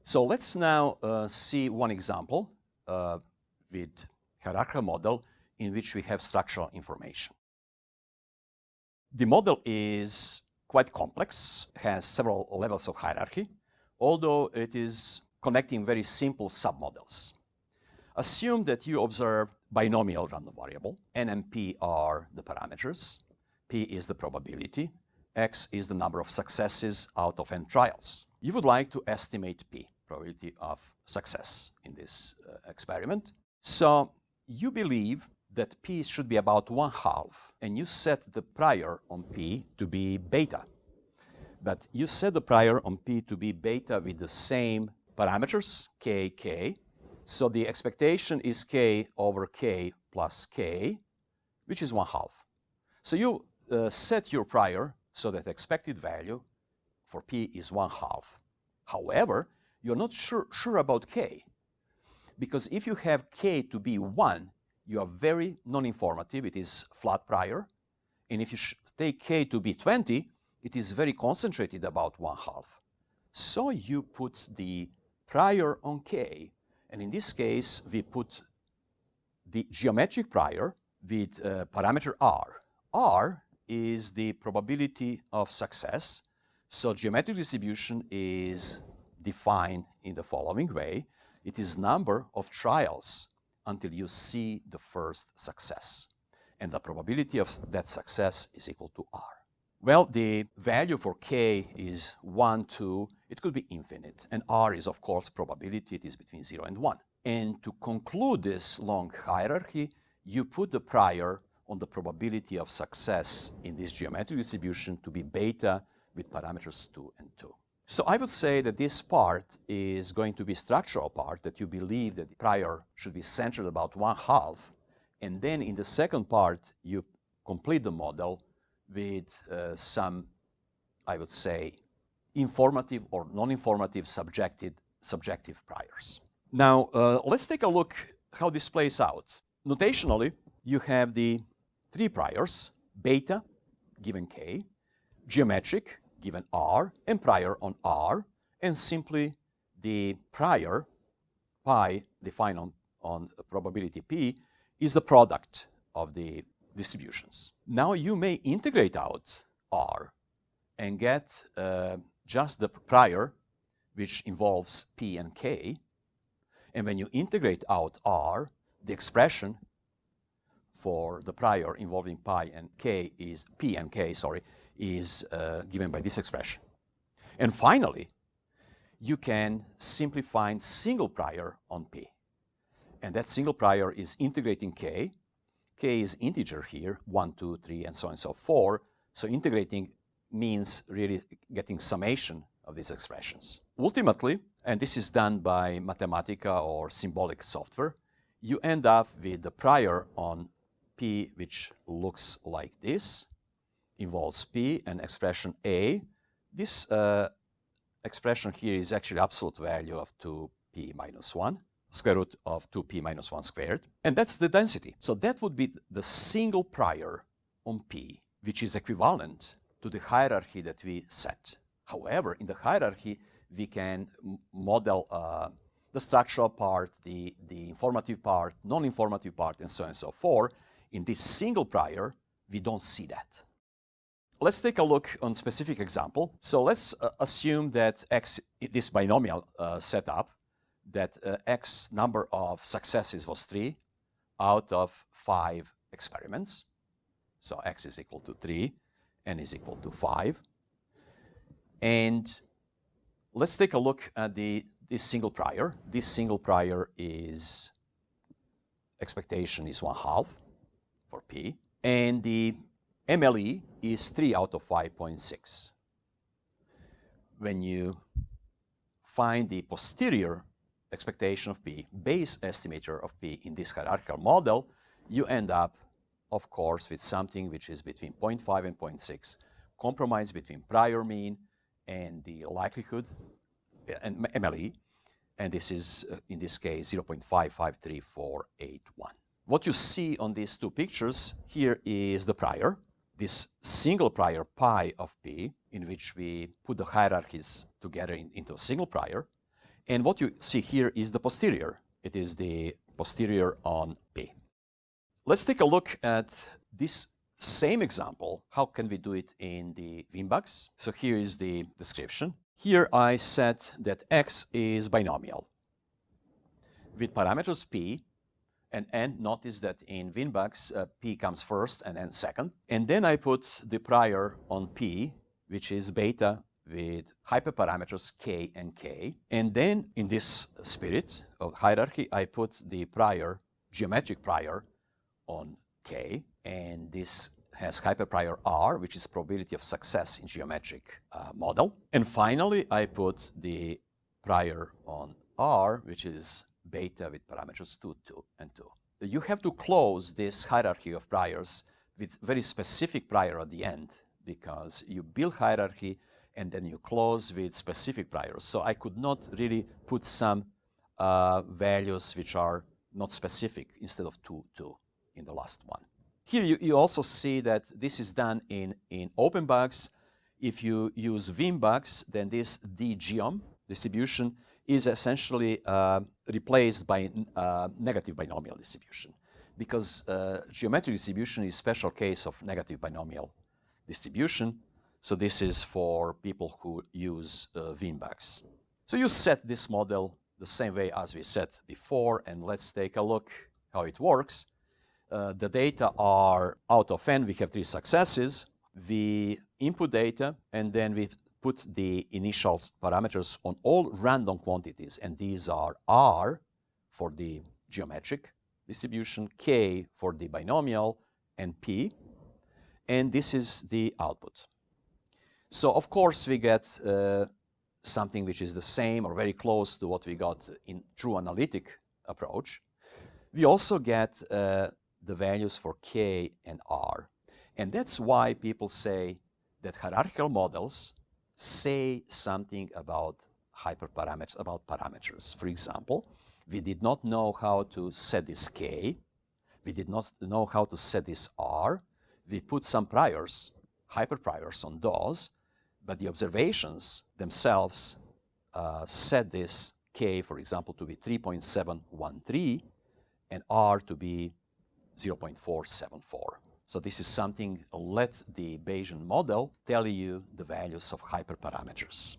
So let's now see one example with hierarchical model in which we have structural information. The model is quite complex, has several levels of hierarchy, although it is connecting very simple submodels. Assume that you observe binomial random variable. N and P are the parameters. P is the probability. X is the number of successes out of n trials. You would like to estimate P, probability of success in this experiment. So you believe that P should be about 1/2, and you set the prior on P to be beta. But you set the prior on P to be beta with the same parameters, K, K. So the expectation is K over K plus K, which is 1/2. So you set your prior so that expected value for P is 1/2. However, you're not sure about K, because if you have K to be 1, you are very non-informative. It is flat prior. And if you take K to be 20, it is very concentrated, about 1/2. So you put the prior on K, and in this case, we put the geometric prior with parameter R. R is the probability of success. So geometric distribution is defined in the following way. It is number of trials until you see the first success. And the probability of that success is equal to R. Well, the value for K is 1, 2. It could be infinite. And R is, of course, probability. It is between 0 and 1. And to conclude this long hierarchy, you put the prior on the probability of success in this geometric distribution to be beta with parameters 2 and 2. So I would say that this part is going to be structural part, that you believe that the prior should be centered about 1/2. And then in the second part, you complete the model with some, I would say, informative or non-informative subjective priors. Now, let's take a look how this plays out. Notationally, you have the 3 priors, beta, given K, geometric, given R, and prior on R, and simply the prior, pi, defined on probability P, is the product of the distributions. Now you may integrate out R and get just the prior, which involves P and K. And when you integrate out R, the expression for the prior involving P and K is given by this expression. And finally, you can simply find single prior on P. And that single prior is integrating K. K is integer here, 1, 2, 3, and so on and so forth. So integrating means really getting summation of these expressions. Ultimately, and this is done by Mathematica or symbolic software, you end up with the prior on P, which looks like this, involves P and expression A. This expression here is actually absolute value of 2P minus 1, square root of 2P minus 1 squared. And that's the density. So that would be the single prior on P, which is equivalent to the hierarchy that we set. However, in the hierarchy, we can model the structural part, the informative part, non-informative part, and so on and so forth. In this single prior, we don't see that. Let's take a look on specific example. So let's assume that X, this binomial setup, that X number of successes was 3 out of 5 experiments. So X is equal to 3, N is equal to 5. And let's take a look at this single prior. This single prior is, expectation is 1/2 for P. And the MLE is 3 out of 5.6. When you find the posterior expectation of P, base estimator of P in this hierarchical model, you end up, of course, with something which is between 0.5 and 0.6, compromise between prior mean and the likelihood, and MLE, and this is, in this case, 0.553481. What you see on these two pictures here is the prior, this single prior pi of P, in which we put the hierarchies together into a single prior, And what you see here is the posterior. It is the posterior on P. Let's take a look at this same example. How can we do it in the Winbugs? So here is the description. Here I set that X is binomial with parameters P and N. Notice that in Winbugs, P comes first and N second. And then I put the prior on P, which is beta with hyperparameters K and K. And then in this spirit of hierarchy, I put the prior, geometric prior on K. And this has hyperprior R, which is probability of success in geometric model. And finally, I put the prior on R, which is beta with parameters 2, 2, and 2. You have to close this hierarchy of priors with very specific prior at the end, because you build hierarchy and then you close with specific priors. So I could not really put some values which are not specific instead of 2, 2 in the last one. Here you also see that this is done in OpenBugs. If you use Winbugs, then this dgeom distribution is essentially replaced by negative binomial distribution, because geometric distribution is a special case of negative binomial distribution. So this is for people who use Winbugs. So you set this model the same way as we set before, and let's take a look how it works. The data are out of n. We have 3 successes. We input data, and then we put the initial parameters on all random quantities, and these are R for the geometric distribution, K for the binomial, and P. And this is the output. So of course we get something which is the same or very close to what we got in true analytic approach. We also get the values for K and R. And that's why people say that hierarchical models say something about hyperparameters, about parameters. For example, we did not know how to set this K. We did not know how to set this R. We put some priors, hyperpriors on those, but the observations themselves set this K, for example, to be 3.713 and R to be 0.474. So this is something, let the Bayesian model tell you the values of hyperparameters.